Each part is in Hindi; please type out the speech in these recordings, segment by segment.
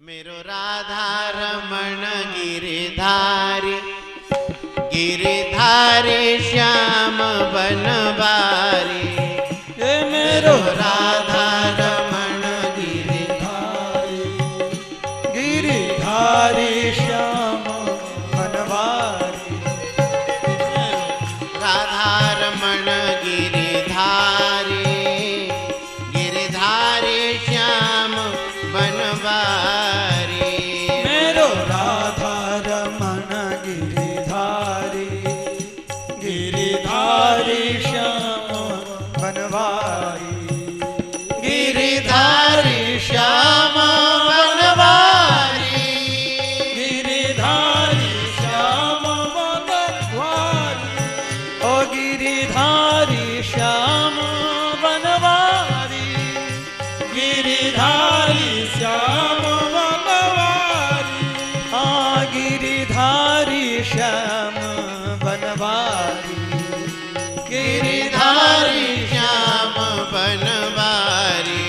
मेरो राधा रमण गिरिधारी गिरिधारी श्याम बनवारी। हे मेरो राधा रमण गिरिधारी गिरिधारी श्याम बनवारी। राधा रमण गिरिधारी गिरिधारी श्याम बनवारी। मेरो राधा रमण गिरिधारी गिरिधारी श्याम बनवारी। गिरिधारी श्याम बनवारी। गिरिधारी श्याम बनवारी। ओ गिरिधारी श्याम बनवारी। गिरिधारी श्याम बनवारी। हाँ गिरिधारी श्याम बनवारी। गिरिधारी श्याम बनवारी।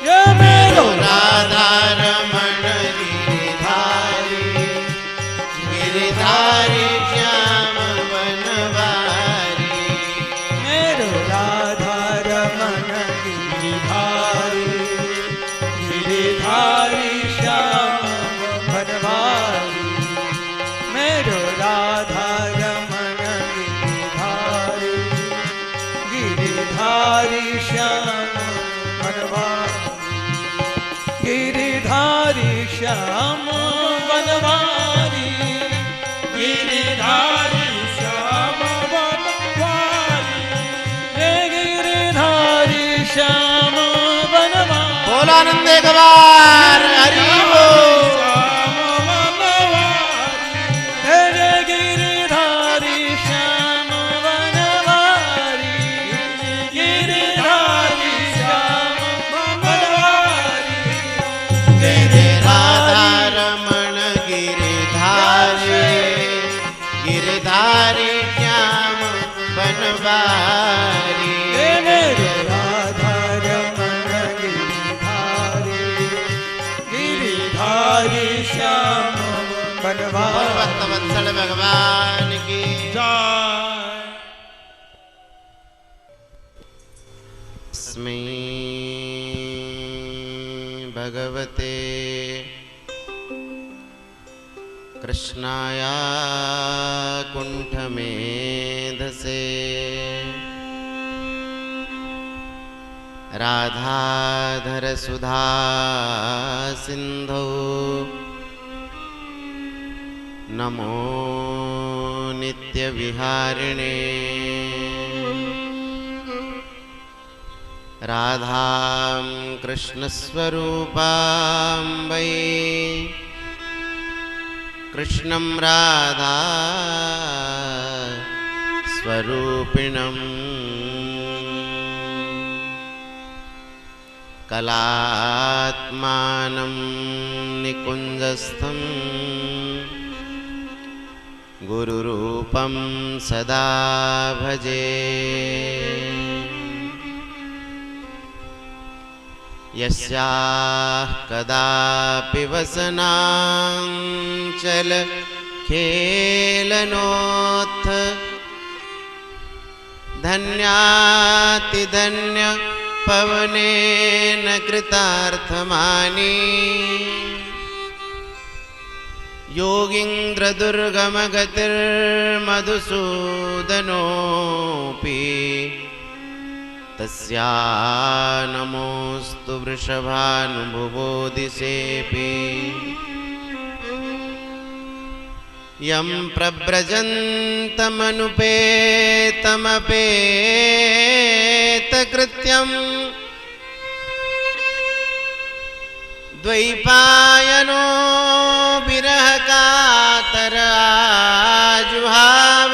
ये मेरो राधा रमण गिरिधारी गिरिधारी श्याम बनवारी। मेरो राधा रमण गिरिधारी गिरिधारी श्याम बनवारी। मेरो राधा रमण गिरिधारी गिरिधारी श्याम बनवारी। गिरिधारी श्याम बनवारी। गिरिधारी श्याम बनवारी। हे गिरिधारी श्याम बनवारी। बोलो आनंद एक बार हरि बोल। श्याम बनवारी। हे गिरिधारी श्याम बनवारी। गिरिधारी श्याम बनवारी। राधा रमण गिरिधारी गिरिधारी श्याम बनवारी। हे मेरो राधा रमण गिरिधारी गिरिधारी श्याम बनवारी। भक्त वत्सल भगवान की जय। अस्मै भगवते कृष्णाय कुण्ठमेधसे राधाधर सुधा सिन्धौ नमो नित्यविहारिणे। राधां कृष्णस्वरूपां वै कृष्णं राधा स्वरूपिणम्। कलात्मानं निकुञ्जस्थं गुरुरूपं सदा भजे। यस्याः कदापि वसनाञ्चल खेलनोत्थ धन्यातिधन्य पवनेन कृतार्थमानि। योगीन्द्रदुर्गमगतिर्मधुसूदनोऽपि तस्या नमोऽस्तु वृषभानुभुवोदिसेऽपि। यं प्रव्रजन्तमनुपेतमपेतकृत्यम् द्वैपायनो विरहकातर आजुहाव।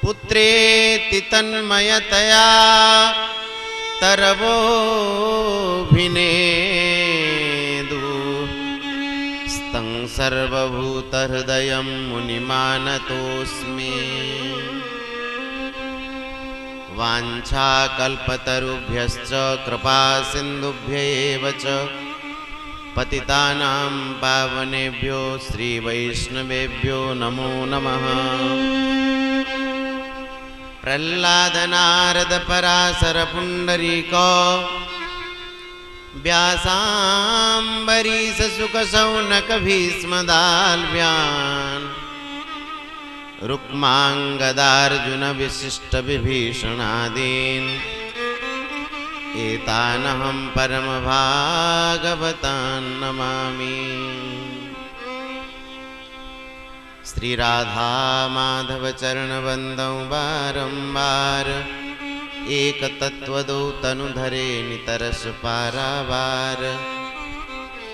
पुत्रेति तन्मयतया तरवोऽभिनेदु। स्तं सर्वभूतहृदयं मुनिमानतोऽस्मि। वाञ्छाकल्पतरुभ्यश्च कृपा सिन्धुभ्यैव च पतितानां पावनेभ्यो श्रीवैष्णवेभ्यो नमो नमः। प्रह्लादनारद पराशर पुण्डरीक व्यासाम्बरीश शुक शौनक भीष्मदाल्व्यान् रुक्माङ्गदार्जुन विशिष्ट विभीषणादीन् एतानहं परमभागवतान् नमामि। श्री राधा माधव चरण वंदौ बारंबार एक तत्वदो तनुधरे नितरस पारावार।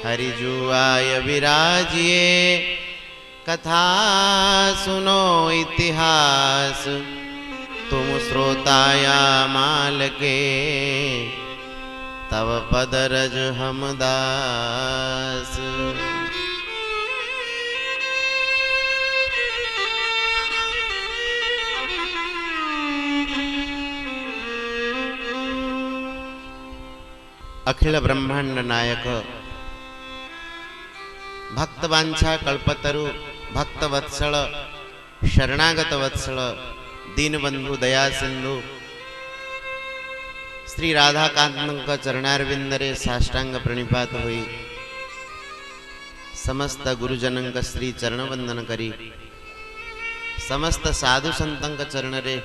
हरिजुआय विराजिए कथा सुनो इतिहास तुम श्रोताया माल के तव पदरज हम दास। अखिल ब्रह्मांड नायक भक्तवांछा कल्पतरु भक्तवत्सल शरणागत वत्सल दीनबंधु दया सिंधु श्री राधाकांत चरणारविंदरे साष्टांग प्रणिपात होई समस्त गुरुजनंक श्री चरण वंदन करी समस्त साधु संतंक चरणरे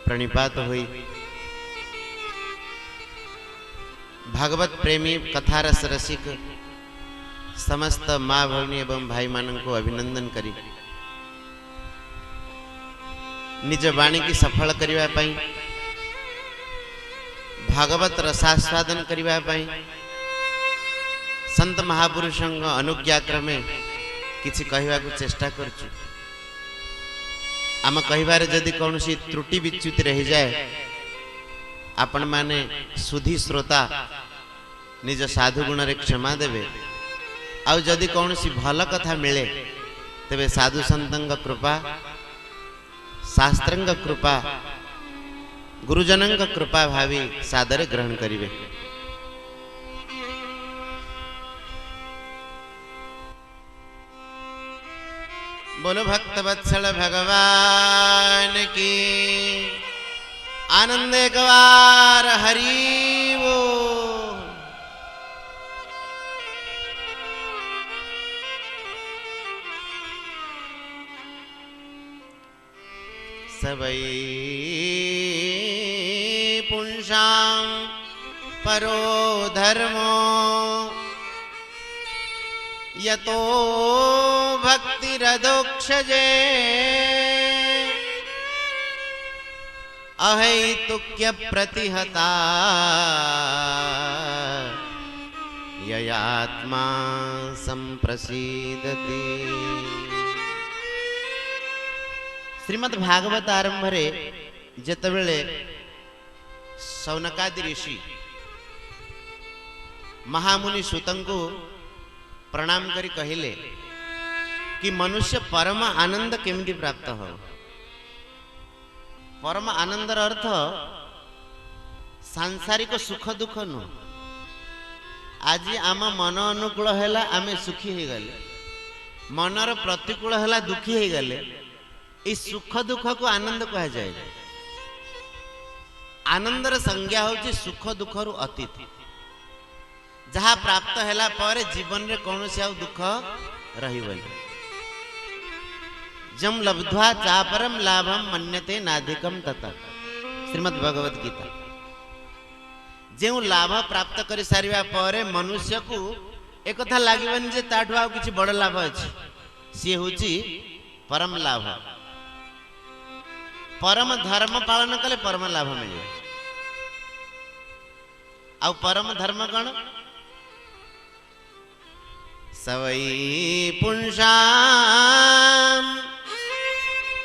प्रणिपात होई भागवत प्रेमी कथारस रसिक समस्त माँ भवनी एवं भाई मानन को अभिनंदन करी निज वाणी की सफल करिवा पई भागवत रसास्वादन करिवा पई संत महापुरुषंग अनुज्ञा क्रमे किछि कहवा को चेष्टा करछु। आम कहिबार जदि कौनसी त्रुटि विच्युति रही जाए आपण माने सुधी श्रोता निज साधु गुण रे क्षमा देवे। आउ जदि कौनसी भल कथा मिले तेबे साधु संतंग कृपा शास्त्रंग कृपा गुरुजनंग कृपा भावी सादर ग्रहण करिवे। बोलो भक्तवत्सल भगवान की आनंद एक बार हरि बोल। सबई पुंसां परो धर्मो यतो भक्तिरधोक्षजे अहैतुक्य प्रतिहता ययात्मा संप्रसीदति। श्रीमद् भागवत आरंभ रे जेतबेले शौनकादि ऋषि महामुनि सूतंकु प्रणाम करी कहिले कि मनुष्य परम आनंद केमिति प्राप्त हो। परम आनंदर अर्थ सांसारिक सुख दुख नु। आज आम मन अनुकूल है आम सुखी हो गले मनर प्रतिकूल है दुखी हो गले इस सुख दुख को आनंद कहा जाए। आनंदर संज्ञा होची सुख दुख रु अतीत जहाँ प्राप्त हैला पर जीवन रे कौन से दुख रहिबनी। जम लब्ध्वा चापरम लाभम मन्यते नाधिकम तथा श्रीमद् भगवत गीता। जो लाभ प्राप्त कर सारिबा पर मनुष्य को एक कथा लागबनी जे ताठु आ किछि बड़ लाभ अछि सी होची परम लाभ। परम धर्म पालन कले परम लाभ मिले। आ परम धर्म कौन सवई पुंसां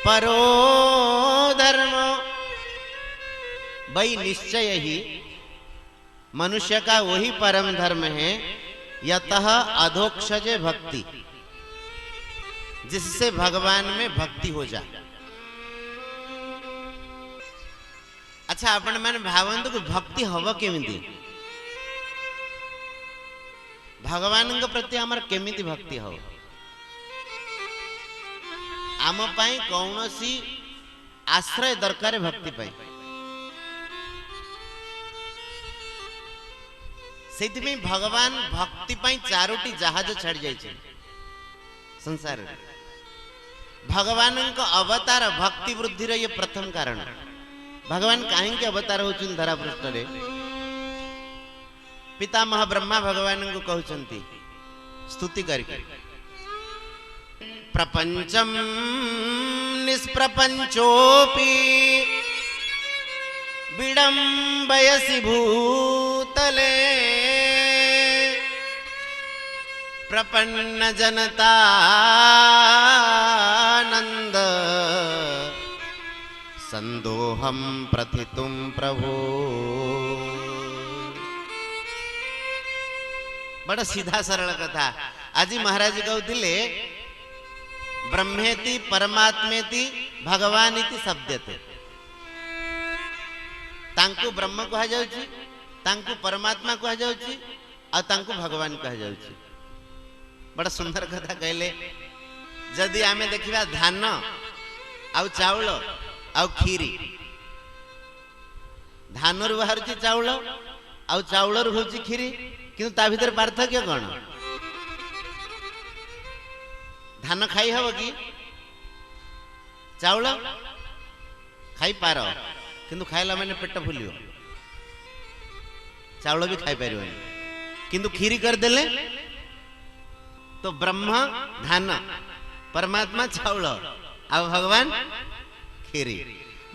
परो धर्म भाई निश्चय ही मनुष्य का वही परम धर्म है यतः अधोक्षजे भक्ति जिससे भगवान में भक्ति हो जाए। अच्छा आपण मैंने भावंतु कि भक्ति हब केमिति भगवान प्रति आमर केमिति भक्ति हो आम पाई कौनसी आश्रय दरकार भक्ति पाई से भगवान भक्ति पाई चारोटी जहाज छाड़ जाइए संसार रे। भगवान का अवतार भक्ति वृद्धि ये प्रथम कारण भगवान कहीं अवतार होचुन धरा पृष्ठ रे पितामह ब्रह्मा भगवान को कहउचंती स्तुति करके प्रपंचम निष्प्रपंचोपि विडम्बयसि भूतले प्रपन्न जनतानंद संदोहम प्रथितुम प्रभो। बड़ा सीधा सरल कथा आज महाराज कहते ब्रह्मेति परमात्मेति भगवान इति शब्दते तांको ब्रह्म कहा जाउची तांको परमात्मा कहा जाउची और तांको भगवान कहा जाउची। बड़ा सुंदर कथा कहले जदि आमे देखिबा धान आउ चाउल आउ खीरी धान रु बाहरुची चाउल आउ चाउल रु होची खीरी किंतु ता भीतर पार्थक्य कौन धान खाई हब कि चाउल खाई पार किंतु खाइला मैंने पेट फुलियो चाउल भी खाई पार किंतु खीरी करदेले तो ब्रह्म धान परमात्मा चाउल आ भगवान खीरी।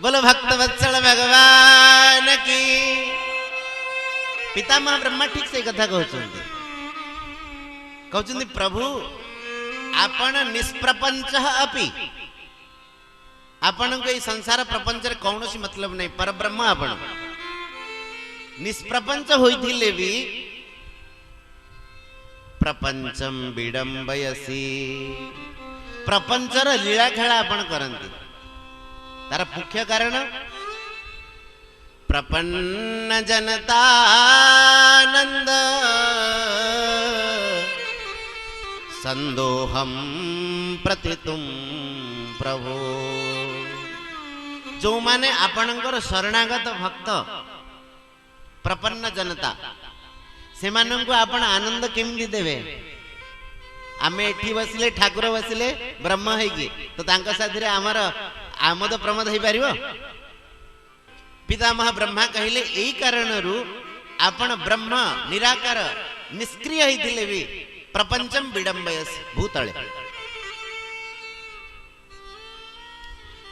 बोलो भक्त वत्सल भगवान की। पितामह ब्रह्मा ठीक से कथा कहते प्रभु आपण निष्प्रपंच अपि आपण को संसार प्रपंच रे कौन सी मतलब नहीं पर ब्रह्म आपण निष्प्रपंच होइथिले भी प्रपंचम विडंबयसी प्रपंचर लीला खेला आपण करंती तार मुख्य कारण प्रपन्न जनतानंद संदोहम प्रतितुम प्रभो। जो माने आपणकर शरणागत भक्त प्रपन्न जनता से माननको आपण आनंद केमि देवे आमे एठी बसिले ठाकुर बसिले ब्रह्म हेगी तो तांका साथी रे हमर आमोद प्रमोद होई पारिबो। पितामह ब्रह्मा कहिले एई कारणरू आपण ब्रह्म निराकार निष्क्रिय होइथिले भी प्रपंचम विडंबयस भूतले।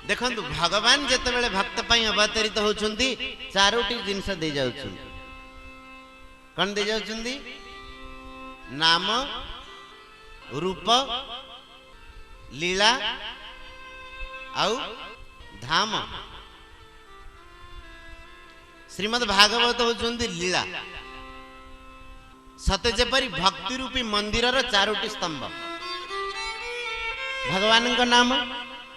देखंतु भगवान जते बेले भक्त पई अवतरित होचुंदी चारोटी जिंस दे जाउछुंदी कौन दे जाउछुंदी नाम रूप लीला आउ धाम। श्रीमद् भागवत होचुंदी लीला सते जेपरी भक्ति रूपी मंदिर चारोटी स्तंभ भगवान का नाम।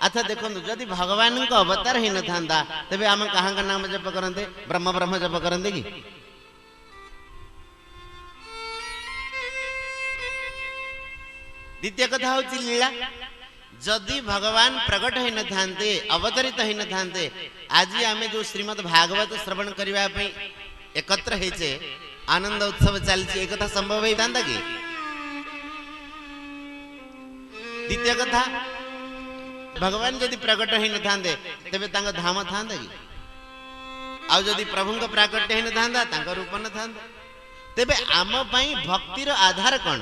अच्छा देखो जदि भगवान का अवतार ही न था तेबे आम कहाँ का नाम जप करते ब्रह्म ब्रह्म जप करते कि द्वितीय कथा हूँ लीला जदि भगवान प्रकट हो न थांते अवतरित हो न थांते आज आम जो श्रीमद् भागवत श्रवण करने एकत्र होचे आनंद उत्सव चलती एक कथा संभव होता कि। द्वितीय कथा भगवान जदि प्रकट हो न थांते तेबे तांका धाम था कि आउ जदि प्रभु को प्राकट्य हो न था रूप न था तेबे आम पई भक्तिर आधार कौन।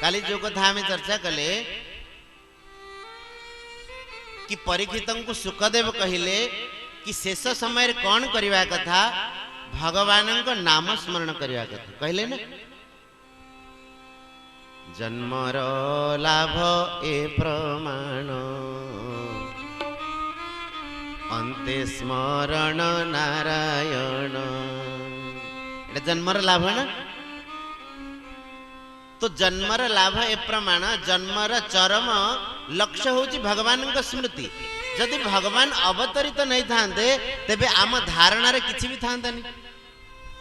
काली जो कथा आम चर्चा कले कि परीक्षित को सुखदेव कहिले कि शेष समय कौन करवा कथा भगवान को नाम स्मरण करवा कथा कहले ना जन्मर लाभ ए प्रमाण अंते स्मरण नारायण जन्मर लाभ ना तो जन्मर लाभ ए प्रमाण जन्मर चरम लक्ष्य होची भगवान का स्मृति जदि भगवान अवतरित नहीं थांते तेबे आम धारणा रे किछि भी थांतानी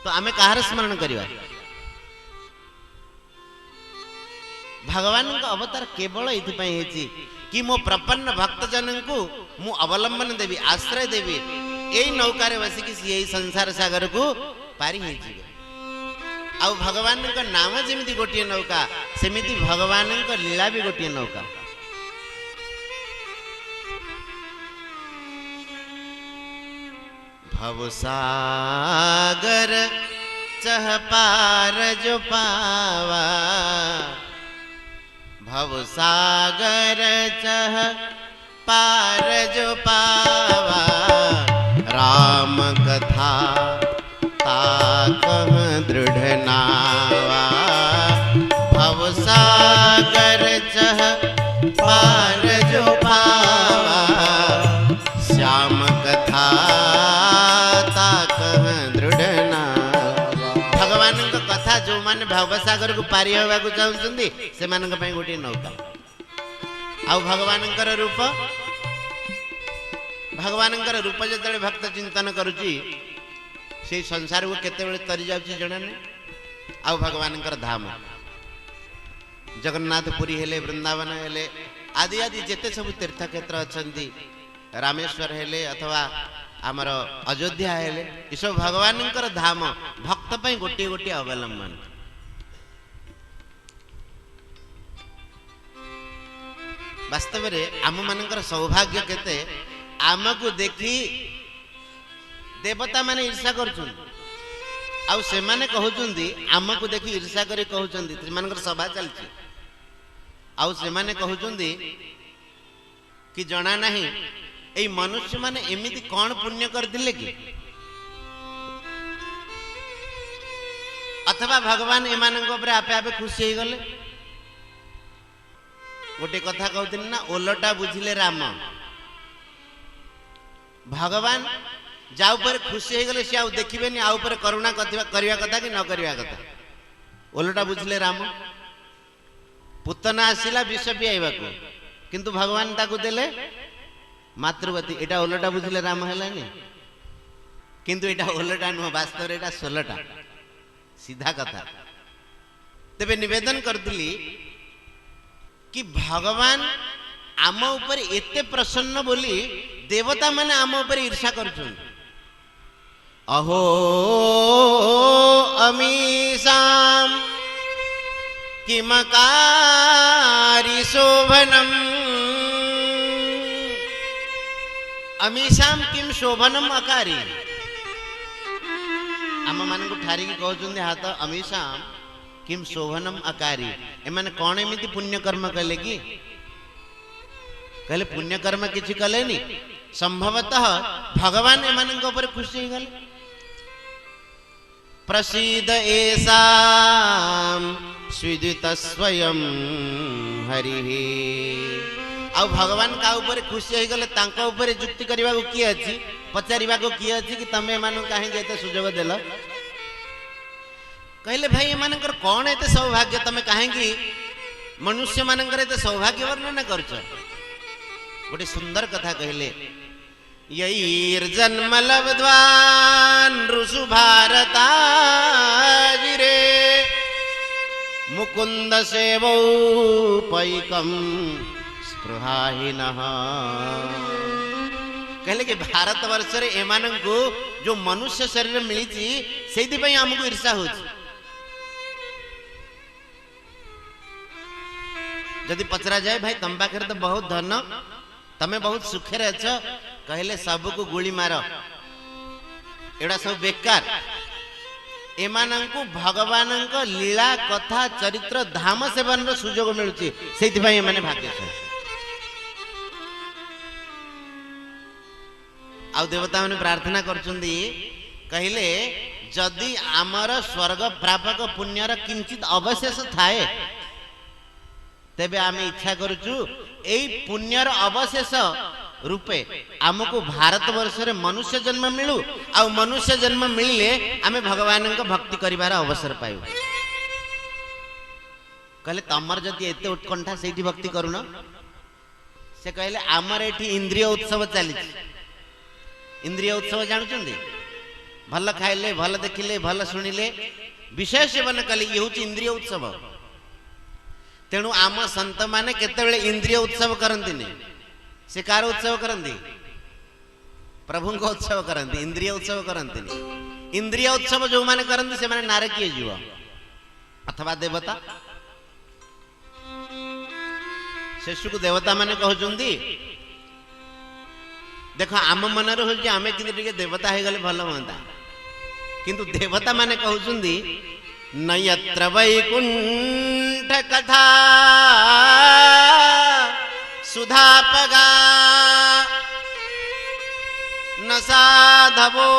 तो आमे कहार स्मरण करिवा भगवान का अवतार केवल इथिपाई हेछि कि मो प्रपन्न भक्त जनन को मु अवलंबन देवी आश्रय देवी एई नौका रे बसी कि एई संसार सागर को पारी हे जिवे आ भगवान का नाम जेमिति गोटिए नौका सेमिति भगवान का लीला भी गोटिए नौका भवसागर चह पार जो पावा भवसागर चह पार जो पावा राम कथा ताकह दृढ़ नावा भवसागर चह पार जो पावा श्याम कथा ताकह दृढ़ नावा भगवान का कथा जो माने भवसागर को पारी होगा को चाहउछंदी से मानन पई गोटी नौका आ भगवान रूप भगवान रूप जतले भक्त चिंतन करुची से संसार को केते बेले तरी जाउची जणा ने आ भगवान धाम जगन्नाथ पुरी हेले वृंदावन हेले आदि आदि जेते सब तीर्थ क्षेत्र अछंती रामेश्वर हेले अथवा आमर अयोध्या हेले ई सब भगवान धाम भक्त पई गोटी गोटी अवलंबन वास्तव में आम मानकर सौभाग्य केते आमको देखी देवता माने ईर्षा करछुन आ से माने कहउचंदी आमको देखी ईर्षा करी कहउचंदी से मानकर सभा चलची आ से माने कहउचंदी कि जना नहीं ए मनुष्य माने एमिति कोन पुण्य कर दिले कि अथवा भगवान एमानक ऊपर आपे आपे खुशी हो गले गोटे कथा कहते ना ओलटा बुझिले राम भगवान जाऊ पर खुशी हो गले से देखिए आउ पर करुणा करवा कथा कि न करवा कथा ओलटा बुझिले राम पुतना आसिला विष पियाइबा को किंतु भगवान ताकू देले मातृवती एटा ओलटा बुझिले राम हेलानी किंतु एटा ओलटा नुह वास्तव एटा सोलटा सीधा कथा तेबे निवेदन करतली कि भगवान आम ऊपर एते प्रसन्न बोली देवता माने आम ऊपर ईर्षा करछुन अहो अमीशाम किमकारी शोभनम अमीशाम किम शोभनम अकारी आम मान को ठारी की कहउछन हाथ अमीशाम किम शोभनम अकारी एमाने कौन एमिति पुण्य कर्म कले कि कहले पुण्य कर्म किछि कलेनी संभवतः भगवान एमानक ऊपर खुशी हो गले प्रसीद एसाम स्विदित स्वयं हरि आ भगवान का ऊपर खुशी हो गले तांको ऊपर जुक्ति करबा को की अछि पचारिबा को की अछि कि तमे मानु काहे जेते सुजोग देलो कहले भाई एमानकर कौन एते सौभाग्य तमे काहेंगी मनुष्य मानकर एते सौभाग्य वर्णन करछ गोटे सुंदर कथा कहले यईर्जन्म लब्ध्वान ऋषु भारताजिरे मुकुंद सेवौ पैकम स्पृहाहीनः कहले कि भारत वर्ष रे एमानंकु जो मनुष्य शरीर मिली सेति पई हमको ईर्षा होछि जदि पचरा जाए भाई तम पाखे तो बहुत धन तमें बहुत सुखे अच्छ कहले सबको गुली मार एड़ा सब बेकार एमानंकु भगवान लीला कथा चरित्र धाम सेवन सुजोग मिलुची सेति भाई एमाने भाग्यशाली आ देवता माने प्रार्थना करछुंदी कहले जदि आमर स्वर्ग प्रापक पुण्यर किंचित अवशेष थाए तेबे आमे इच्छा करूचु एई पुण्यर अवशेष रूपे आमको भारत वर्ष रे मनुष्य जन्म मिलू आ मनुष्य जन्म मिलले आमे भगवान को भक्ति करिवार अवसर पाइबु कहले तमर जदि एते उत्कंठा सेठी भक्ति करूना से कहले आमर एठी इंद्रिय उत्सव चली। इंद्रिय उत्सव जानुचंदी भल खाइले भल देखिले भल शुणिले विषय सेवन कले ये हूँ इंद्रिय उत्सव। तेणु आम संत माने केतेबेले इंद्रिय उत्सव करंती से कार उत्सव करंती प्रभु को उत्सव करंती इंद्रिय उत्सव करंती। इंद्रिय उत्सव जो माने करंती से माने नारे किए जीव अथवा देवता शेषु को देवता माने कहउचंदी देखो आम मन रे आमे कि देवता हो गले भल होता किंतु देवता माने कहउचंदी न यत्र वैकुंठ कथा सुधापगा न साधवो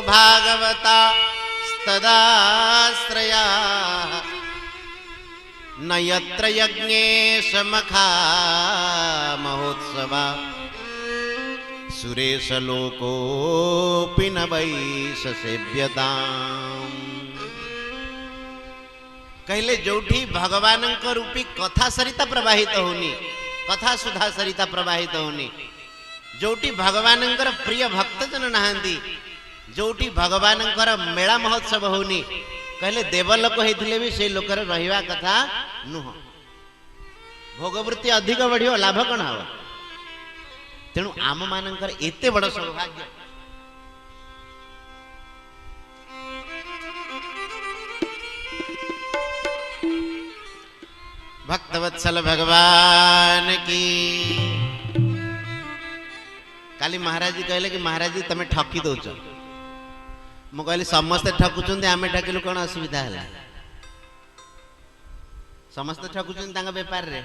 भागवता तदाश्रया न यत्र यज्ञेश मखा महोत्सवा सुरेश लोकोपि न वैश सेव्यताम्। कहले जोठी भगवान रूपी कथा सरिता प्रवाहित होनी कथा सुधा सरिता प्रवाहित होनी जोटी भगवान प्रिय भक्तजन नहांती जोटी भगवान मेला महोत्सव होनी कहले देवलोक होते भी से लोकर रहिवा कथा नुह भोगवृत्ति अधिक बढ़ियो लाभ कौन हम। तेणु आम मानकर एते बड़ सौभाग्य भक्तवत्सल भगवान की। काली महाराज जी कहले कि महाराज जी तमे ठकी दौच मु कहली समस्ते ठकुचंदी आमे ठकिलु कौन असुविधा है समस्ते ठकुचंदी तांगा व्यापार रे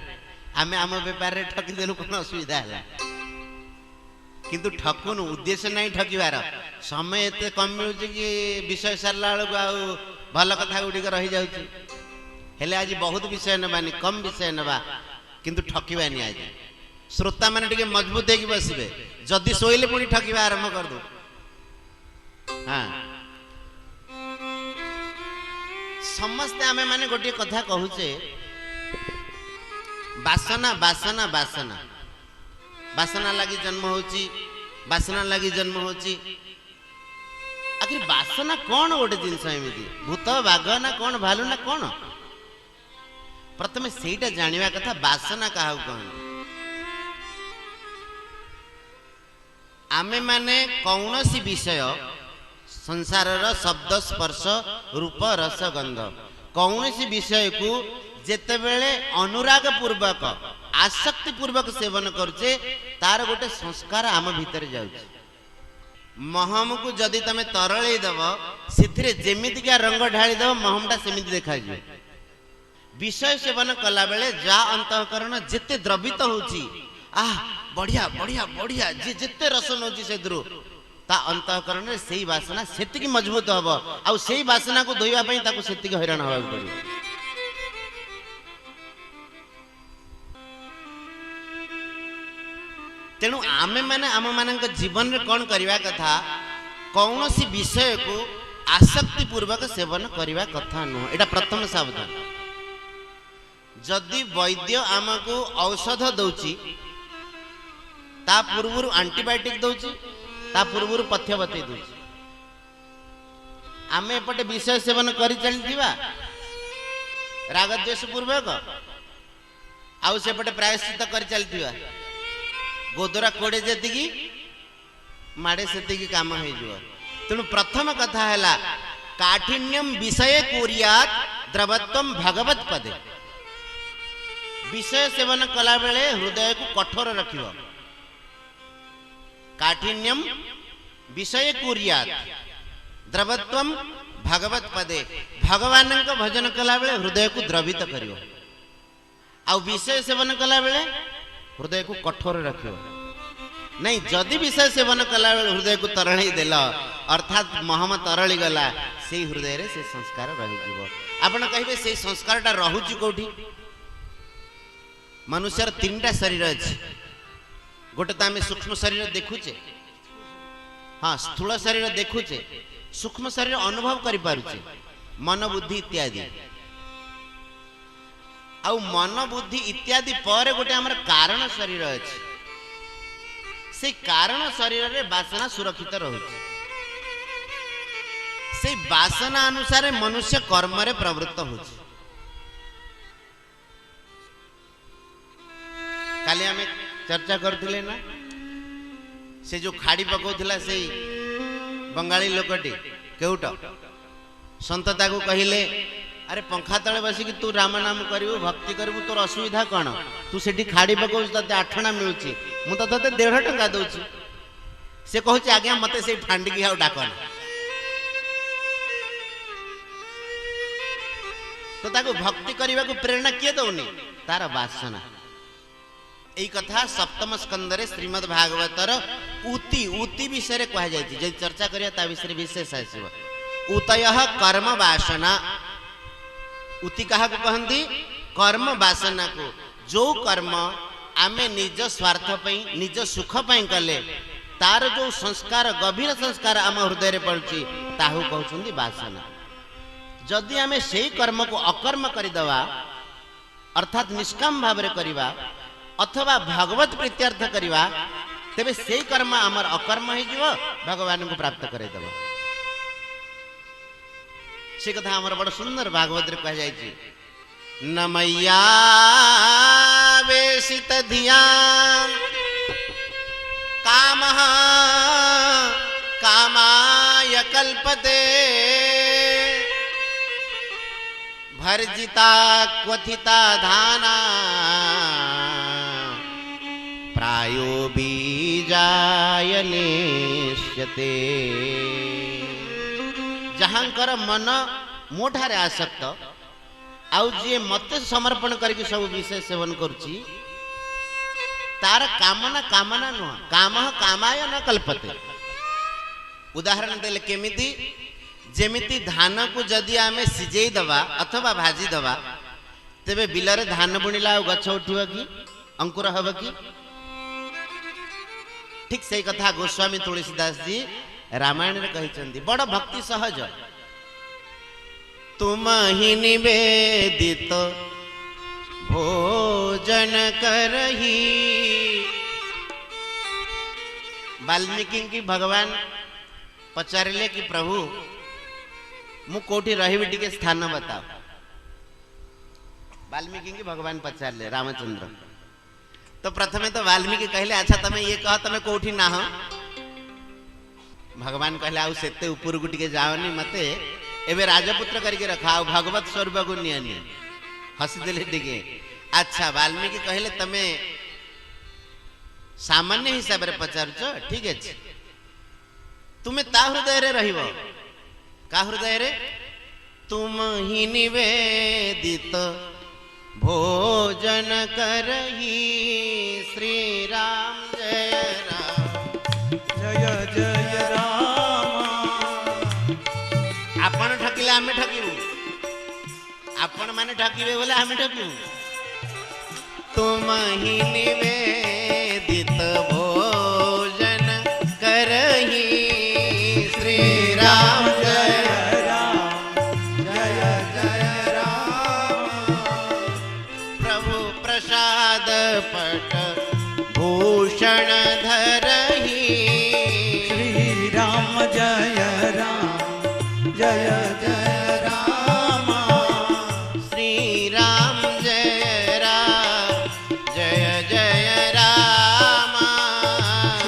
आमे आम व्यापार रे ठकी देलु कौन असुविधा है किंतु ठकुन उद्देश्य नहीं ठकिवार समय एते कम मिलुच कि विषय सारला बेलू आ भल कथा गुड़िक रही जाउची हेले आज बहुत विषय नबानी कम विषय नबा किंतु ठकिबानी आज श्रोता माने टिके मजबूत होगी बसबे जदि सोइले पुणी ठकिबा आरंभ कर दो। हाँ समस्ते आमे माने गोटे कथा कहूचे वासना वासना वासना वासना लगी जन्म होची वासना लगी जन्म होची आखिर वासना कौन गोटे जिनस एमती भूत बाघ ना कौन भालू ना कौन प्रथमे सेटा जानिबा कथा वासना काहा कहन। आमे माने कौनसी विषय संसार शब्द स्पर्श रूप रस गंध कौनसी विषय को जेतेबेले अनुराग पूर्वक आसक्ति पूर्वक सेवन करछे तार गोटे संस्कार आम भीतर जाउछे। महम को जदि तमे तरळे दब सेथिरे जेमिति का रंग ढाली दब महमटा सेमिति देखा जे विषय सेवन कला बेले जा अंतःकरण जेते द्रवित होची आह बढ़िया बढ़िया बढ़िया जे जेते रस नोची से द्रु ता अंतःकरण रे सेही वासना सेतिकी मजबूत हबो आ सेही वासना को धोइबा पई ताको सेतिकी हैरान होबा पड़ियो। तेणु आमे माने आम मानक जीवन रे कौन करवा कथा कौनसी विषय को आसक्ति पूर्वक सेवन करवा कथा नुह एटा प्रथम सावधान। जदि वैद्य आमको औषध दौची ता पूर्व एंटीबायोटिक दौची ता पूर्व पथ्य बतई दौची आमे एपटे विषय सेवन करि चलथिबा राग द्वेष पूर्वक आउ सेपटे प्रायश्चित करि चलथिबा गोदरा कोड़े जेतिकी माड़े सेतिकी काम हो जिवो। तेणु प्रथम कथा हैला काठिन्यम विषय कुर्यात द्रवत्वम भगवत पदे विषय सेवन कला बेले हृदय को कठोर रखियो काठिन्यम विषय कुर्यात द्रवत्वम भगवत पदे भगवान का भजन कला बेले हृदय को द्रवित करियो आ विषय सेवन कला बेले हृदय को कठोर रखियो नहीं जदि विषय सेवन कला बेले हृदय को तरणी देल अर्थात महम तरली गला से हृदय रे से संस्कार रही जीवो। आपण कहिबे से संस्कारटा रहुची कोठी मनुष्यर तीनटा शरीर अच्छे गोटे तो आम सूक्ष्म शरीर देखुचे हाँ स्थूल शरीर देखुचे सूक्ष्म शरीर अनुभव करि पारुचे मन बुद्धि इत्यादि आउ मन बुद्धि इत्यादि पर गोटे हमर कारण शरीर अछि से कारण शरीर रे वासना सुरक्षित रहुछि से वासना अनुसार मनुष्य कर्म रे प्रवृत्त होछि काली हमें चर्चा करथिले ना से जो खाड़ी पकाउथिला से बंगाली लोकटी केउट संतता को कहिले अरे पंखा तले बसी कि तू राम नाम करिवु भक्ति करिवु तोर असुविधा कोन तू सेठी खाड़ी पकाउछ तते 8 आना मिलुची मु तो तते 1.5 टका दउची से कहूची आज्ञा मते से फांडी की हाउ डाकन तो ताको भक्ति करबा को प्रेरणा किए दउनी तार वासना एई कथा सप्तम स्कंद रे श्रीमद् भागवतर उति विषय रे कहा जायछि जे चर्चा करिया ता विषय विशेष आसीबो उतयः कर्म वासना उति कहा को कहंदी कर्म वासना को जो कर्म आमे निज स्वार्थ पई निज सुख पई कले तार जो संस्कार गभीर संस्कार आम हृदय रे पड़छि ताहु कहउछंदी वासना जदि आमे सेही कर्म को अकर्म करि दवा अर्थात निष्काम भाव रे करिवा अथवा भगवत प्रीत्यर्थ करिवा तेबे सेही कर्म आमर अकर्म हो जीव भगवान को प्राप्त करे देबो से कथा हमर बड़ सुंदर भागवत रे कह जायछि न मैया वेशित धिया कामः कामाय कल्पते भर्जिता क्वथिता धाना प्रायो बीजायनेष्यते जहांकर मन मोठारे आसक्त आउ जे मते समर्पण करके सब विषय सेवन करुची तार कामना कामना नुह काम कामाय न कल्पते उदाहरण देले केमिति जेमिति धान को जदि आमे सिजेई दबा अथवा भाजी दबा तेबे बिलरे धान बुनिला गछ उठिबा कि अंकुर हबा कि ठीक से कथा गोस्वामी तुलसीदास जी रामायण रे कहिचंदी बड़ भक्ति सहज तुम ही निवेदित भोजन करही वाल्मीकि की भगवान पचारिले कि प्रभु मु कोठी रहिबी टिके स्थान बताओ वाल्मीकि की भगवान पचारले रामचंद्र तो प्रथमे तो वाल्मीकि कहले अच्छा तमे ये कह तमे कोठी ना हो भगवान कहले आउ सेते ऊपर को टिके जाओनी मते एबे राजपुत्र करके रखा आउ भगवत स्वरूप को नियनी हसी देले टिके अच्छा वाल्मीकि कहले तमे सामान्य हिसाब रे पचारछ ठीक अछि तुमे ता हृदय रे रहिबो का हृदय रे तुम ही निवेदित भोजन करही श्री राम जय राम जय जय राम आपण ठकिले आमे ठकिबु आपण माने ठकिबे बोले आमे ठकिबु तुम ही निवेदित भोजन करही श्री राम जय प्रसाद पट भूषण धरही श्री राम जय जय राम श्री राम जय जय राम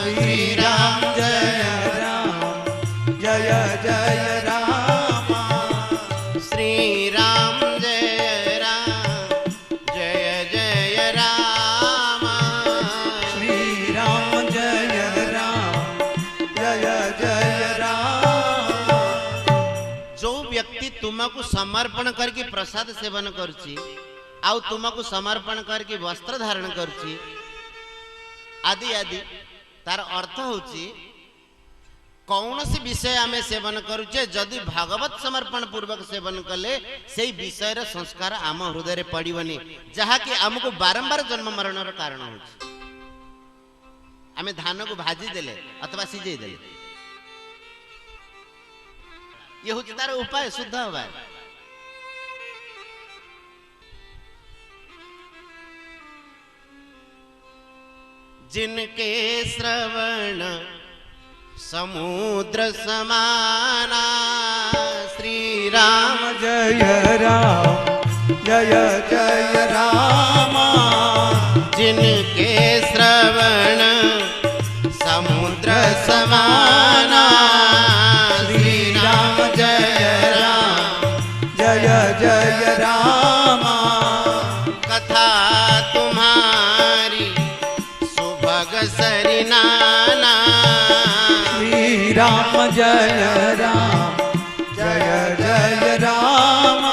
श्री राम जय जय राम श्री राम जय जय राम श्री राम जय जय राम जो व्यक्ति तुमको समर्पण करके प्रसाद सेवन करछि आउ तुमको समर्पण करके वस्त्र धारण करछि आदि आदि तार अर्थ होछि कौन सी विषय आमे सेवन करुचे जदि भागवत समर्पण पूर्वक सेवन कले से विषय रे संस्कार आम हृदय रे पड़िबनी जहा कि हमको बारंबार जन्म मरण रो कारण होछि आमे धान को भाजी देले अथवा सिजेई देले ये होछि तार उपाय शुद्ध होबा जिनके श्रवण समुद्र समाना। श्री राम जय राम जय जय राम। जिनके श्रवण समुद्र समाना। श्री राम जय राम जय जय राम। कथा तुम्हारी सुभग सरिनाना। श्री राम जय राम जय जय राम।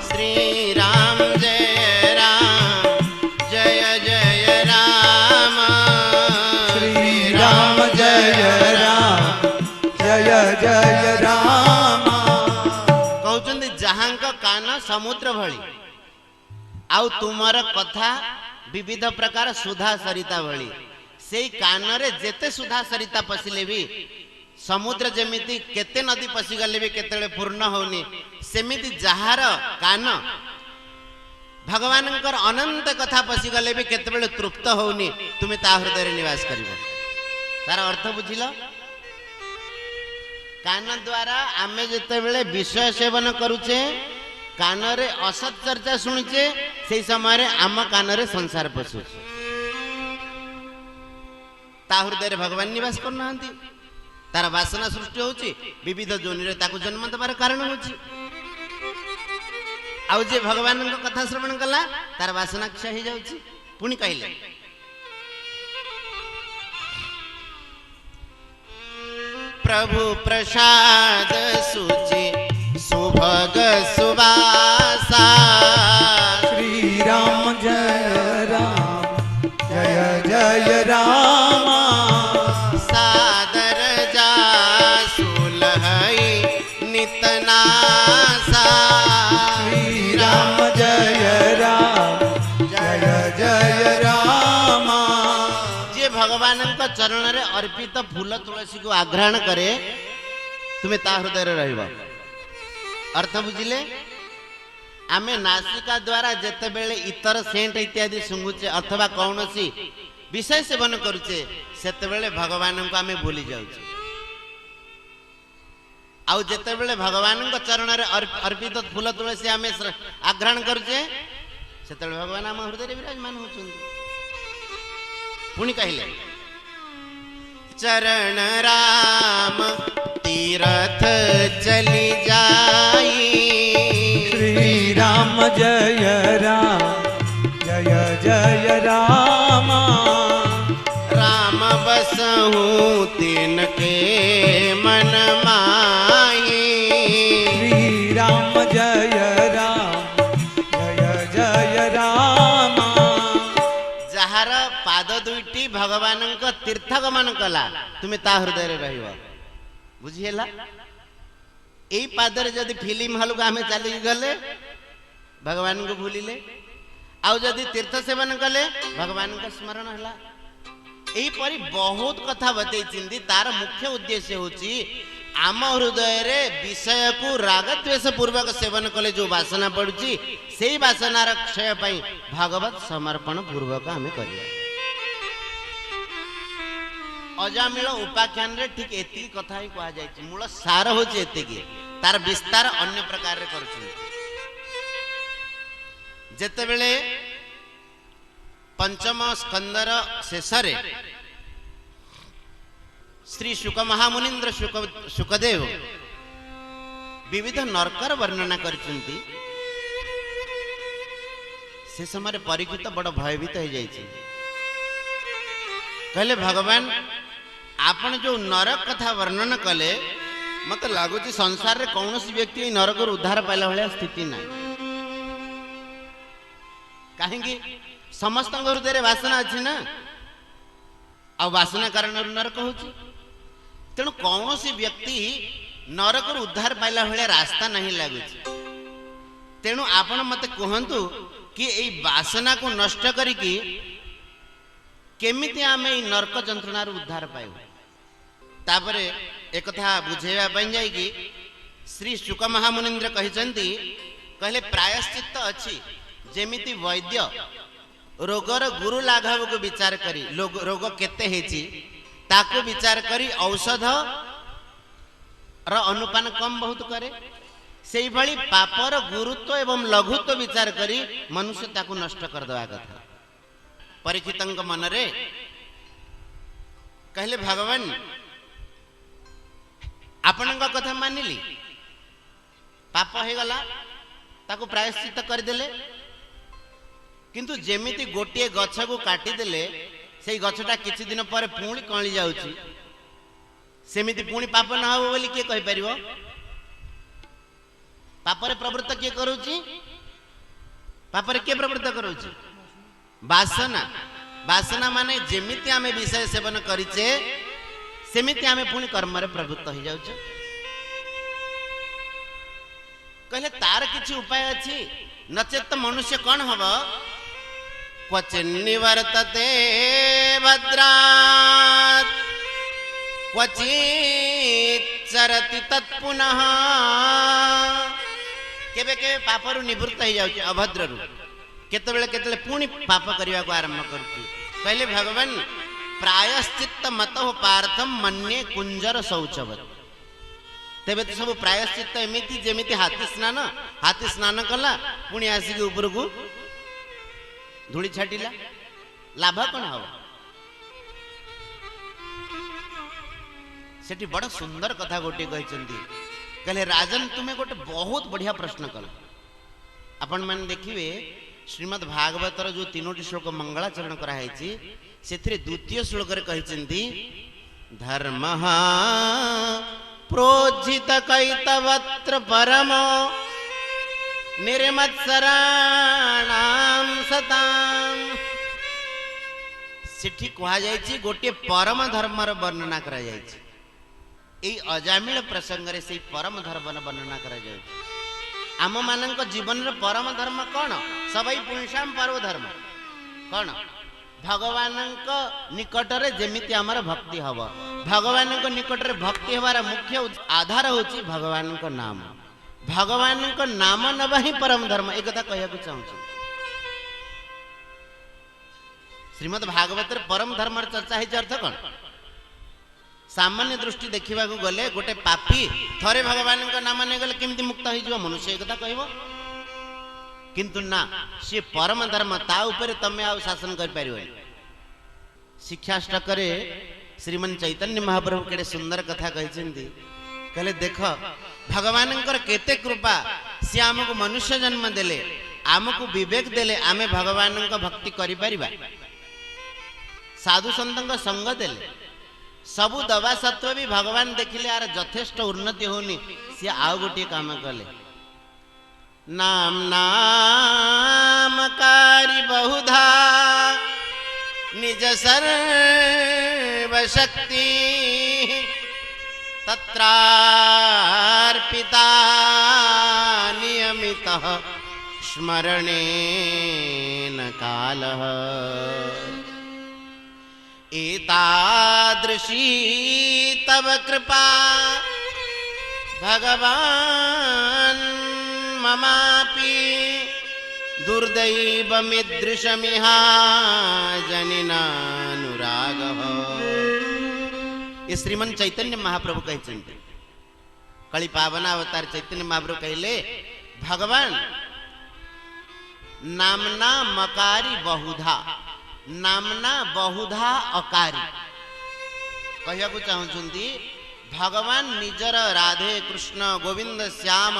श्री राम जय राम जय जय राम। श्री राम जय राम जय जय राम। कहउचंदी जहांक कान समुद्र भली आउ तुमर कथा विविध प्रकार सुधा सरिता भली। सेई कान रे जेते सुधा सरिता पसिले भी समुद्र जेमिति केते नदी पसि गले भी केतेले पूर्ण होनी सेमिति जहार कान भगवानंकर अनंत कथा पसि गले भी केतेबेले तृप्त होनी तुमे ता हृदय निवास करिवो। तार अर्थ बुझिलो? कान द्वारा आमे जेतेबेले विषय सेवन करूचे कान रे असत चर्चा शुणुचे से समय रे आम कान रे संसार पशुचे। ता हृदय भगवान निवास करना तार वासना सृष्टि होची विविध जोनि रे ताकु जन्म देबार कारण होची। आउ जे भगवान कथा श्रवण कला तार वासना क्षय हो जाउची। पुणी कहले प्रभु प्रसाद सुचि सुभग सुवासा। श्री राम जय राम जय जय राम। सादर जा सुलहई नितनासा। श्री राम जय राम जय जय राम। जे भगवान चरण रे अर्पित फूल तुलसी को आग्रहण करे तुम्हें ता हृदय रहिबा। अर्थ बुझिले? आमे नासिका द्वारा जेते बेले इतर सेंट इत्यादि सुंगुचे अथवा कौनसी विषय सेवन करुचे सेते बेले भगवान को आमे भूली जाउचे। आउ जेते बेले भगवान को चरण रे अर्पित फूल तुलसी आमे आग्रहण करुचे सेते बेले भगवान आम हृदय रे विराजमान होचुंदी। पुणी कहले चरण राम तीरथ चली जाई। श्री राम जय राम जय जय राम। राम बसहु तिनके मन माही। श्री राम जय राम जय जय राम। जहार पाद दुईटी भगवान तीर्थगमन कला तुम्हें ता हृदय रे रहिबा। बुझिहेला? एई पादरे जदि फिल्म हॉल को आमे चली गले भगवान को भूलिले आउ जदि तीर्थ सेवन कले भगवान को स्मरण हला। एई परी बहुत कथा बतई चिंदी तार मुख्य उद्देश्य होची आम हृदय रे विषय को राग द्वेष पूर्वक सेवन कले जो वासना पड़ुची सेई वासनार क्षय पई भागवत समर्पण पूर्वक आमे करिया। अजामिल उपाख्यान रे ठीक एति कथा ही कहा जाय मूल सार होची एतिकी तार विस्तार अन्य प्रकार रे करछु। जेते बेले पंचम स्कंदर शेषरे श्री शुक महामुनिंद्र शुकदेव विविध नरकर वर्णना करचंती। से समय परीक्षित बड़ भयभीत हो जाइए। कहले भगवान आपण जो नरक कथा वर्णन कले मत लगुच संसार रे कौन व्यक्ति नरक उद्धार पाइला भाया स्थिति ना। कहीं समस्त हृदय वासना अच्छी ना आ वासना कारण नरक होची। तेणु कौन व्यक्ति नरक उद्धार पाइला भाया रास्ता नहीं लगुच। तेणु आपण मत कहतु कि ए वासना को नष्ट करिकी केमिति आमे नरक जंत्रणार उद्धार पाइबु। तापरे एक कथा बुझेवा बन जाएगी। श्री शुक महामुनिंद्र कहते कहले प्रायश्चित्त अच्छी जेमिति वैद्य रोगर गुरु लाघव को विचार करी रोग केते हेची ताको विचार करी औषध अनुपान कम बहुत करे से भली पापर गुरुत्व एवं लघुत्व विचार करी मनुष्य ताको नष्ट कर देवा कथा। परीक्षितंक मनरे कहले भगवान आपणक कथा मानिली पाप हो गला ताको प्रायश्चित करदेले किंतु जेमिति गोटे गछ को काटिदेले से गछटा किछि दिन पर पुणी कळी जाउछि सेमिति पुणी पाप न हो बोली किए कहि परिबो। पापरे प्रवृत्त किए करूछि पापरे किए प्रवृत्त करूछि वासना। वासना माने जेमिति आमे विषय सेवन करिचे सेमिति आमे पुणी कर्म रे प्रवृत्त हो जाउछ। कहले तार किछि उपाय अछि नचेत मनुष्य कौन हबो क्वचिन्निवर्तते भद्रात् क्वचित् चरति तत्पुनः केबे केबे पापरु निवृत्त हो जाउछि अभद्ररु केतेबेले केतेले पुणी पाप करिवा को आरंभ करूछि। कहले भगवान प्रायश्चित्त मतः पार्थम मन्ये कुंजर शौचवत् तेबे तो सब प्रायश्चित्त एमिति जेमिति हाथी स्नान कला पुणी आसिक ऊपर को धूली छाटिला लाभ कौन हम सेठी बड़ सुंदर कथा गोटे कहले राजन तुम्हें गोटे बहुत बढ़िया प्रश्न कल। आपण मैंने देखिए श्रीमद् भागवतर जो 3टी श्लोक मंगलाचरण कराई से द्वितीय श्लोक कहते धर्मः प्रोज्झित कैतवत्र परमो निर्मत्सराणां सताम् सेठी कहा जायछि गोटे परम धर्मर वर्णना करा जायछि। एई अजामिल प्रसंग रे से परम धर्म वर्णना करा जायछि। आम मानक जीवन रे परम धर्म कौन सबई पुंसाम परम धर्म कौन भगवान निकट रे जेमिति आमर भक्ति हब भगवान निकट रे भक्ति हबार मुख्य आधार होछि भगवान नाम भगवान नाम नबा ही परम धर्म एक कथा कहया को चाहूछि। श्रीमद् भागवत परम धर्म चर्चा है अर्थ कौन सामान्य दृष्टि देखा गले गोटे पापी थरे भगवान नाम नहीं गले केमती मुक्त हो मनुष्य एक कथा कहब किंतु ना सी परम धर्म ता उपरे तमे आ शासन कर पारिबो। शिक्षाष्टक श्रीमन चैतन्य महाप्रभु केड़े सुंदर कथा कहते कहले देख भगवान केते कृपा सी आमको मनुष्य जन्म देले आमको विवेक देले आमे भगवान भक्ति करि परिबा साधु संत संग देले सबु दबा सत्व भी भगवान देखिले यार यथेष्ट उन्नति होनी सी आउ गोटे काम कले नाम नामकारी बहुधा निज सर्वशक्ति तत्रार्पिता नियमितः स्मरणेन कालः एतादृशी तव कृपा भगवान् ममापि दुर्दैवमिदृशमिहा जनिनानुरागः। ये श्रीमन चैतन्य महाप्रभु कहते कली पावन अवतार चैतन्य महाप्रभु कहले भगवान नामना मकारी बहुधा नामना बहुधा अकारी कहया को चाहूँगी भगवान निजर राधे कृष्ण गोविंद श्याम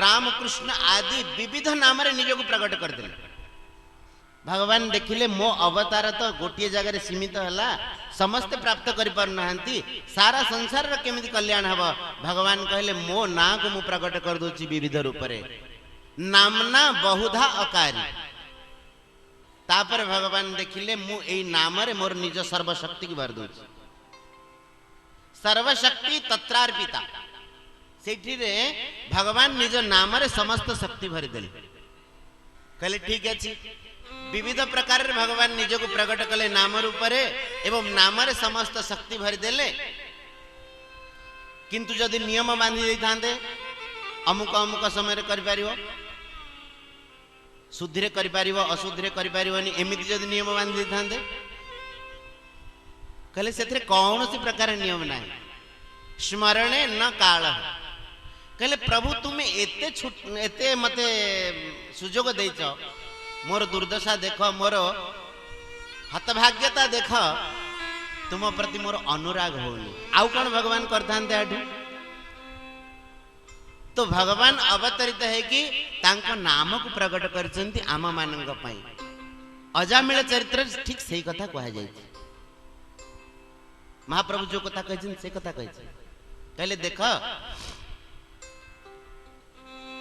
रामकृष्ण आदि विविध नाम रे निजको प्रकट करदे भगवान देखिले मो अवतार तो गोटे जगह सीमित है समस्ते प्राप्त करि पार नाहंती सारा संसार रे केमिति कल्याण हब भगवान कहले मो ना को मु प्रकट कर दोची विविध रूप रे नामना बहुधा अकारी तापर भगवान देखिले मु एई नाम रे मोर निज सर्वशक्ति की भर दोची सर्वशक्ति तत्रार्पिता सेठी रे भगवान निज नाम रे समस्त शक्ति भरी देले कहले ठीक अछि विविध प्रकार रे भगवान निज को प्रकट कले नाम रूप रे एवं नाम रे समस्त शक्ति भरी देले किंतु जदि नियम बांधी देथांते अमुक अमुक समय रे कर पारिबो शुद्धि करिपारिब अशुद्धि करिपारिबनी एमिति जदि नियम बांधि थांते कहले से कौन सी प्रकार नियम ना स्मरणे न काल कहले प्रभु तुम्हें एते मते सुजोग देच मोर दुर्दशा देख मोर हतभाग्यता देख तुम प्रति मोर अनुराग होनी आउ कौन भगवान करते तो भगवान अवतरित है कि तांको नाम को प्रकट करछंती आम मानंग पई अजामिल चरित्र ठीक सही कथा कहा जाय महाप्रभु जो कथा कहछन से कथा कहछन कहले देख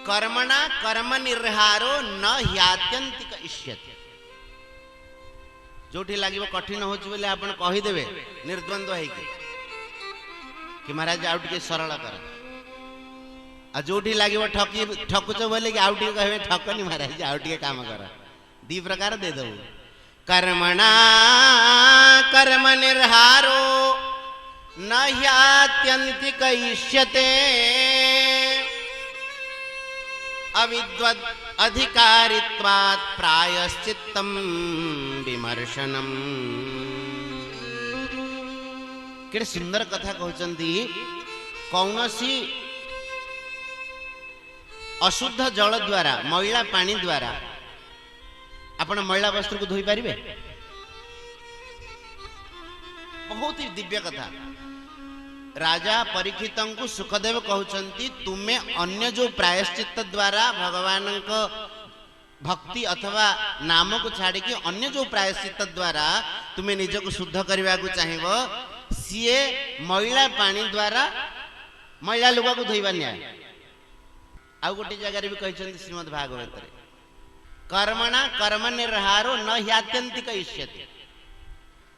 कर्मणा कर्म निर्हारो न ह्यात्यंतिक इष्यते जोठी लागिबो कठिन होछ बोले आपण कहि देबे निर्द्वंद्व है कि महाराज आउ टिके सरल कर आ जोठी लागिबो ठकुच बोले कि आउ टिके कहबे ठकनी महाराज आउ टिके काम कर दी प्रकार दे दो कर्मणा कर्म निर्हारो न ह्यात्यंतिक इष्यते अविद्वद् अधिकारित्वात् प्रायश्चित्तं विमर्शनम केड़े सुंदर कथा कहउचंती कौनसी अशुद्ध जल द्वारा मैला पानी द्वारा आपण मैला वस्त्र को धोई पारिबे बहुत ही दिव्य कथा राजा परीक्षित को सुखदेव कहउचंती तुमे अन्य जो प्रायश्चित द्वारा भगवान को भक्ति अथवा नाम को छाड़ी कि अन्य जो प्रायश्चित द्वारा तुम्हें निज को शुद्ध करने को चाहिए सीए मैला पानी द्वारा मैला लोग को धोइबा न्याय आउ गोटे जगह भी कहते श्रीमद् भागवत रे कर्मणा कर्म निर्हारो न ह्यात्यंतिक इष्यते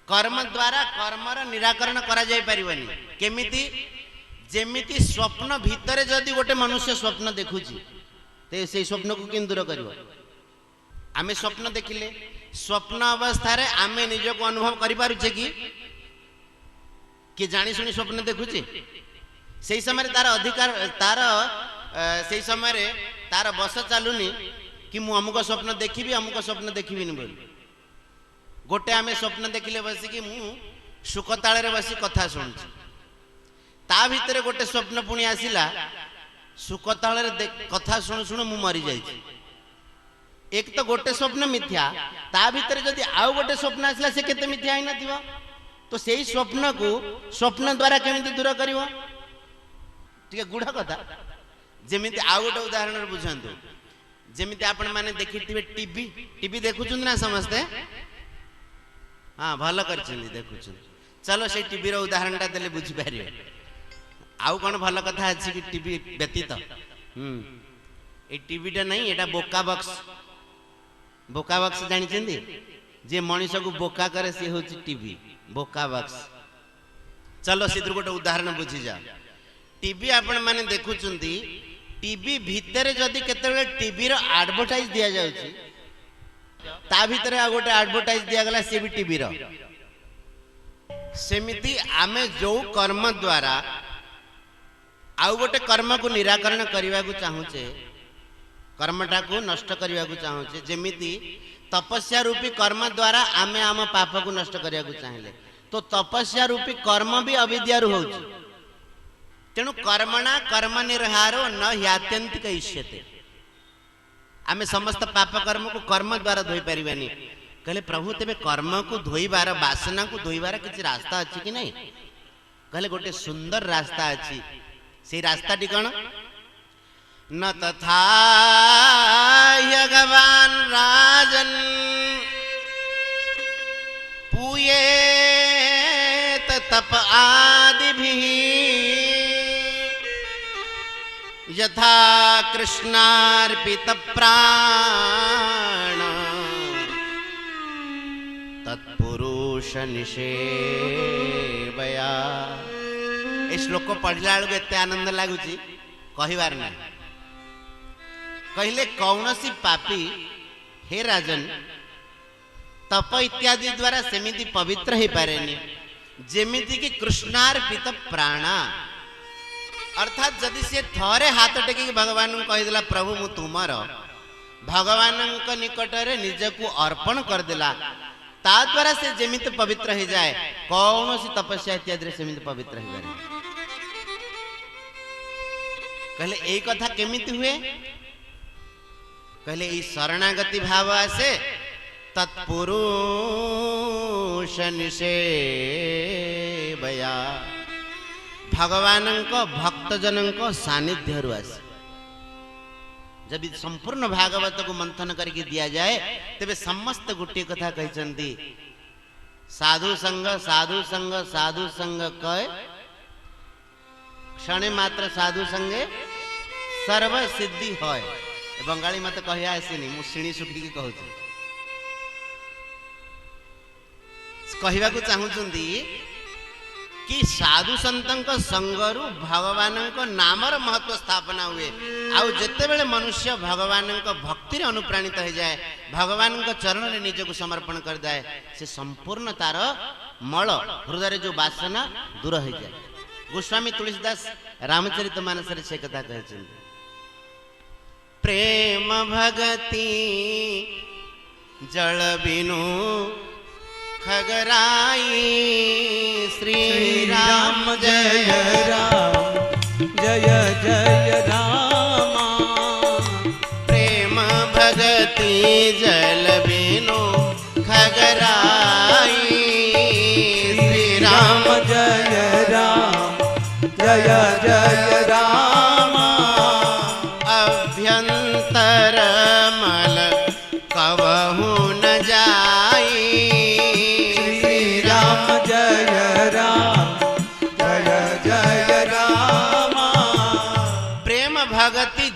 कर्म द्वारा कर्मर निराकरण करा जाय परिबनी केमिति जेमिति स्वप्न भितरे जदि गोटे मनुष्य स्वप्न देखुची ते से स्वप्न को किन दूर करिवो आमे स्वप्न देखिले स्वप्न अवस्था रे आमे निज को अनुभव करि पारुछे कि जानी सुनी स्वप्न देखुची सेही समय तार अधिकार तार सेही समय रे तार बस चालुनी कि मु अमुक स्वप्न देखिबी अमुक स्वप्न देखिबिनी बोली गोटे आमे स्वप्न देखिले बसी कि मु सुखताळे रे बसी कथा सुनछि ता भितरे गोटे स्वप्न पुणी आसिला सुखताळे रे कथा सुन सुन मु मरि जाइछि एक तो गोटे स्वप्न मिथ्या ता भितरे जदि आउ गोटे स्वप्न आसिला से केते मिथ्या आइ नथिबो तो सेही स्वप्न को स्वप्न द्वारा केमिति दूर करिवो ठीक गुढ़ कथा जेमिति आउ गोटे उदाहरण बुझंतु जेमिति आपण माने देखिथिबे टीवी टीवी देखुछन ना समस्ते हाँ भल कर देखुं चलो से टीवी उदाहरण टा देले बुझी पारे आउ कौन भल कथा अच्छी कि टीवी व्यतीत ये टीवीटा नहीं एटा बोका बक्स जानी जे मनीष को बोका करे सी हूँ टीवी बोका बक्स चलो से गोटे उदाहरण बुझी जा टीवी आपण माने देखुचंती टीवी भितर जदि केते टीवी रो एडवर्टाइज दिया जाउची ता भितर आ गोटे एडवर्टाइज दिया गला से भी टीवी रो सेमिति आमे जो कर्म द्वारा आउ गोटे कर्म को निराकरण करने को चाहूचे कर्मटा को नष्ट करने को चाहूचे जेमिति तपस्या रूपी कर्म द्वारा आमे आम पाप को नष्ट करने को चाहिए तो तपस्या रूपी कर्म भी अविद्यारु होउची तेणु कर्मणा कर्म निर्हारो न ह्यात्यंतिक इष्यते आमे समस्त पाप कर्म को कर्म द्वारा धोई पारिबानी कहले प्रभु तेबे कर्म को धोइबार वासना को धोइबार किछि रास्ता अछि कि नहीं कहले गोटे सुंदर रास्ता अछि से रास्ता टी कोन न तथा भगवान राजन पूये तप आदि भी यथा कृष्णार्पित प्राण तत्पुरुष निषेवया श्लोक पढ़ला बेलू एत आनंद लगुच कहबार ना कहले कौनसी पापी हे राजन तप इत्यादि द्वारा सेमिति पवित्र हो पारे जेमिति कि कृष्णार्पित प्राण अर्थात जदि से थरे हाथ टेक भगवान को कहीदेला प्रभु मु तुमर भगवान निकट रे निज को अर्पण कर देला ता द्वारा से जेमित पवित्र हो जाए कौन सी तपस्या इत्यादि रे सेमित पवित्र हो जाए कहले एई कथा केमिति हुए कहले ई शरणागति भाव आसे तत्पुरुष निषेवया भगवान भक्त जन सानिध्य आसे जब संपूर्ण भागवत को मंथन करके दिया जाए तेरे समस्त गोटे कथा कहते साधु संग साधु संग साधु संग कह क्षणे मात्र साधु संगे सर्व सिद्धि होय बंगाली मत कह आसनी मु शुणी शुणी कहूँ कहवाक चाहूँगी कि साधु संत संगरु भगवान नामर महत्व स्थापना हुए आउ जिते बेले मनुष्य भगवान भक्ति अनुप्राणित हो जाए भगवान चरण में निज को समर्पण कर जाए से संपूर्ण तार मल हृदय जो वासना दूर हो जाए गोस्वामी तुलसीदास रामचरित मानस से कथा कहते प्रेम भगति जल बिनु खगराई श्री राम जय राम जय जय राम प्रेम भगति जल बिनु खगराई श्री राम जय राम जय जय राम अभ्यंतर मल कबहु न जाई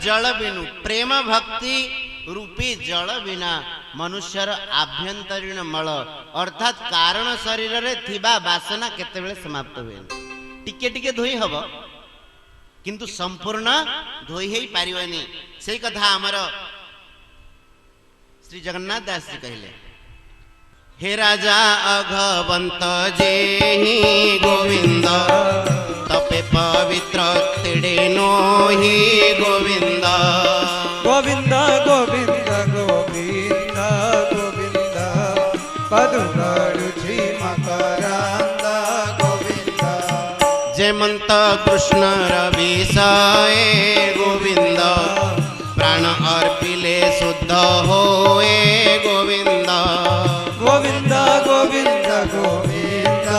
जल बिनु प्रेम भक्ति रूपी जल बिना मनुष्यर आभ्यंतरीण मल अर्थात कारण शरीर रे थिबा वासना केतेबेले समाप्त हुए टिके टिके धोई हब किंतु संपूर्ण धोई हेई पारिबनी सेई कथा हमर श्री जगन्नाथ दास जी कहले हे राजा अघवंत जेहि गोविंद तपे पवित्र तिड़े नो ही गोविंद गोविंद गोविंद गोविंद गोविंद पदुरुचि मकरंद गोविंद जयमंत कृष्ण रविषय गोविंद प्राण अर्पिले शुद्ध होए गोविंद गोविंद गोविंद गोविंद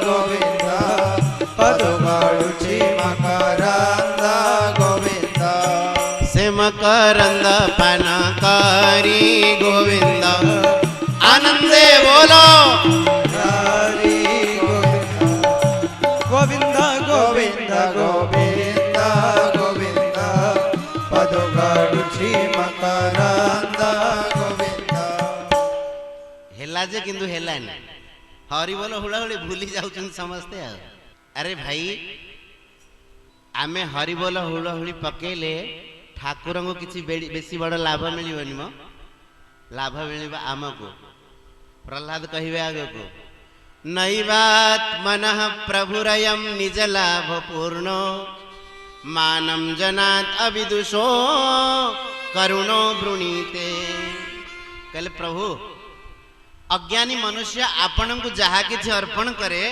गोविंद पदुरुचि मकरंद गोविंद से मकरंद पानकारी गोविंद आनंदे बोलो हरि गोविंद गोविंद गोविंद गोविंद पदुरुचि मकरंद गोविंद हेला जे किंतु हेलानी हरि बोलो हुड़ा हुड़ी भूली जाउछन समझते आ अरे भाई आमे हरि बोल हुड़हुड़ी पकेले ठाकुर को किसी बेसी बड़ लाभ मिलबनी मो लाभ मिल आमको प्रहलाद कहे आग को नैवात मन प्रभुरयम निज लाभ पूर्ण मानम जनात अविदुषो करुणो वृणीते कहले प्रभु अज्ञानी मनुष्य आपण को जहा किछि अर्पण करे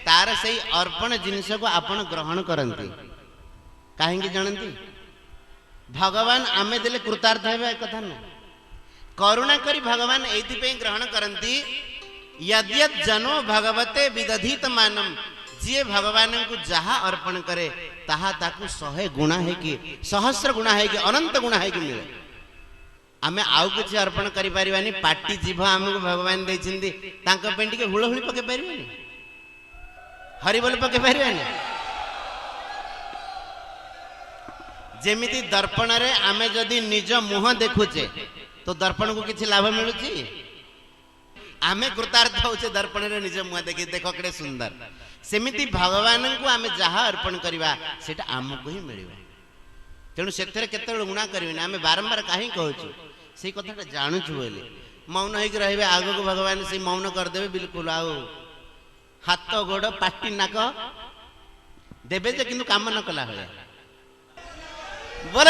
तार से अर्पण जिनिस को आपण ग्रहण करती कहीं जानती भगवान आमे देले कृतार्थ है कथा ना करुणा करी भगवान एथि ग्रहण करती यद्यत जनो भगवते विदधित मानम जी भगवान को जहा अर्पण करे ताहा ताकू 100 गुणा है कि सहस्र गुणा है कि अनंत गुणा है कि मिले आमे आउ किछि अर्पण करि परिबानी पाटी जीभ हमको भगवान देछिंदी तांका पेंटी के हुळहुळी पके परिबानी हरि बोल पके परिबानी जेमिति दर्पण रे आमे जदि निज मुह देखुचे तो दर्पण को किछि लाभ मिलुची आमे कृतार्थ होचे दर्पण रे निज मुह देखि देखो केडे सुंदर सेमिति भगवान को आमे जहा अर्पण करबा सेटा हमको ही मिलिबा तेणु से गुणा करें आम बारंबार कहीं कहूँ से कथा जानूँ बोले मौन होकर रे आग को भगवान से मौन करदे बिल्कुल आओ हाथ गोड़ पाटी नाक देवे जे किंतु काम न कला भगवान